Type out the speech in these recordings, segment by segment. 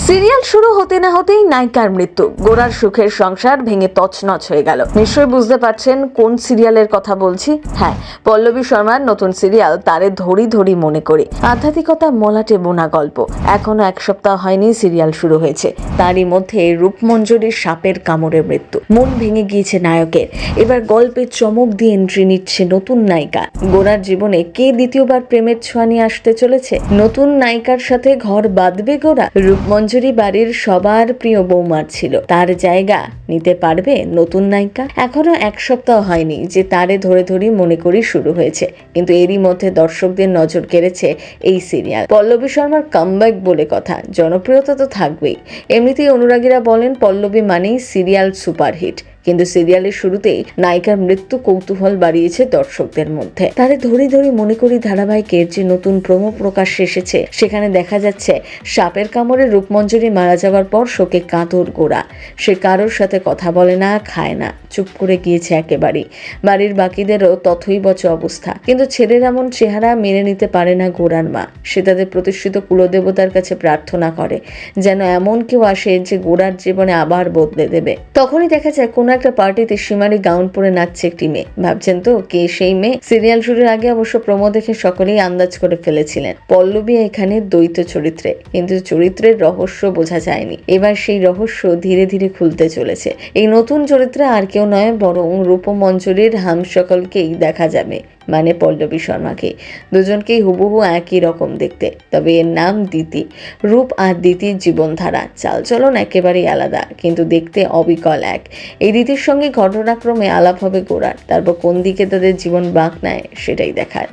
Serial শুরু হতে না হতেই নায়িকার মৃত্যু, গোরার সুখের সংসার ভেঙে তছনছ হয়ে গেল। নিশ্চয়ই বুঝতে পারছেন কোন সিরিয়ালের কথা বলছি। হ্যাঁ, পল্লবী শর্মার নতুন সিরিয়াল তারে ধরি ধরি মনে করি। আধ্যাত্মিকতা মলাটে বোনা গল্প। এখনো এক সপ্তাহ হয়নি সিরিয়াল শুরু হয়েছে, তারই মধ্যে রূপমঞ্জরির সাপের কামড়ে মৃত্যু। মন ভেঙে গিয়েছে নায়কের। এবার গল্পে চমক দিয়ে এন্ট্রি নিচ্ছে নতুন নায়িকা। গোরার জীবনে কে দ্বিতীয়বার প্রেমের ছোঁয়া নিয়ে আসতে চলেছে? নতুন নায়িকার সাথে ঘর বাঁধবে গোরা? রূপমঞ্জরি বাড়ির সবার প্রিয় বৌমার ছিল, তার জায়গা নিতে পারবে নতুন নায়িকা? এখনো এক সপ্তাহ হয়নি যে তারে ধরে ধরি মনে করি শুরু হয়েছে, কিন্তু এরই মধ্যে দর্শকদের নজর কেড়েছে এই সিরিয়াল। পল্লবী শর্মার কামব্যাক বলে কথা, জনপ্রিয়তা তো থাকবেই। এমনিতেই অনুরাগীরা বলেন পল্লবী মানেই সিরিয়াল সুপারহিট, কিন্তু সিরিয়ালের শুরুতেই নায়িকার মৃত্যু কৌতূহল বাড়িয়েছে দর্শকদের মধ্যে। তারে ধরি ধরি মনে করি ধারাবাহিকের যে নতুন প্রোমো প্রকাশ্যে এসেছে, সেখানে দেখা যাচ্ছে সাপের কামড়ে রূপমঞ্জরি মারা যাওয়ার পর শোকে কাতর গোরা। সে কারোর সাথে কথা বলে না, খায় না, চুপ করে গিয়েছে একেবারেই। বাড়ির বাকিদেরও তথৈবচ অবস্থা, কিন্তু ছেলের এমন চেহারা মেনে নিতে পারে না গোরার মা। সে তাদের প্রতিষ্ঠিত কুলদেবতার কাছে প্রার্থনা করে যেন এমন কেউ আসে যে গোরার জীবনে আবার বদলে দেবে। তখনই দেখা যায় কোন একটা পার্টিতে সীমারি গাউন পরে নাচছে একটি মেয়ে। ভাবছেন তো কে সেই মেয়ে? সিরিয়াল শুরুর আগে অবশ্য প্রোমো দেখে সকলেই আন্দাজ করে ফেলেছিলেন পল্লবী এখানে দ্বৈত চরিত্রে, কিন্তু চরিত্রের রহস্য বোঝা যায়নি। এবার সেই রহস্য ধীরে ধীরে খুলতে চলেছে। এই নতুন চরিত্রে আর কেউ নয়, বরং রূপমঞ্জরির সকলকেই দেখা যাবে, মানে পল্লবী শর্মাকে। দুজনকেই হুবহু একই রকম দেখতে, তবে এর নাম দিতি। রূপ আর দিতির জীবনধারা, চালচলন একেবারেই আলাদা, কিন্তু দেখতে অবিকল এক। এই দিতির সঙ্গে ঘটনাক্রমে আলাপ হবে গোরার, তারপর কোন দিকে তাদের জীবন বাঁক নেয় সেটাই দেখার।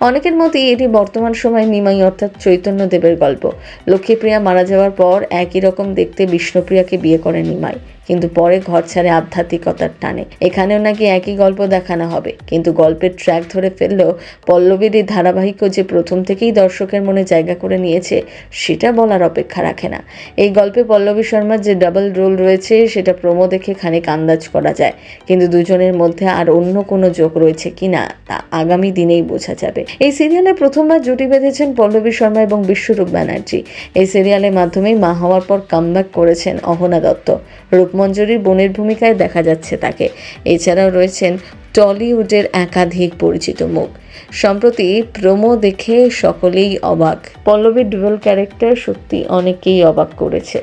অনেকের মতে এটি বর্তমান সময়ে নিমাই অর্থাৎ চৈতন্য দেবের গল্প। লক্ষ্মীপ্রিয়া মারা যাওয়ার পর একই রকম দেখতে বিষ্ণুপ্রিয়াকে বিয়ে করে নিমাই, কিন্তু পরে ঘর ছাড়ে আধ্যাত্মিকতার টানে। এখানেও নাকি একই গল্প দেখানো হবে, কিন্তু গল্পের ট্র্যাক ধরে ফেললেও পল্লবীর এই ধারাবাহিকও যে প্রথম থেকেই দর্শকের মনে জায়গা করে নিয়েছে সেটা বলার অপেক্ষা রাখে না। এই গল্পে পল্লবী শর্মার যে ডাবল রোল রয়েছে সেটা প্রোমো দেখে খানিক আন্দাজ করা যায়, কিন্তু দুজনের মধ্যে আর অন্য কোনো যোগ রয়েছে কিনা তা আগামী দিনেই বোঝা যাবে। এই সিরিয়ালে প্রথমবার জুটি বেঁধেছেন পল্লবী শর্মা এবং বিশ্বরূপ ব্যানার্জি। এই সিরিয়ালের মাধ্যমেই মা হওয়ার পর কামব্যাক করেছেন অহনা দত্ত। রূপমঞ্জরির বোনের ভূমিকায় দেখা যাচ্ছে তাকে। এছাড়াও রয়েছেন টলিউডের একাধিক পরিচিত মুখ। সম্প্রতি প্রোমো দেখে সকলেই অবাক। পল্লবীর ডুয়াল ক্যারেক্টার সত্যি অনেকেই অবাক করেছে।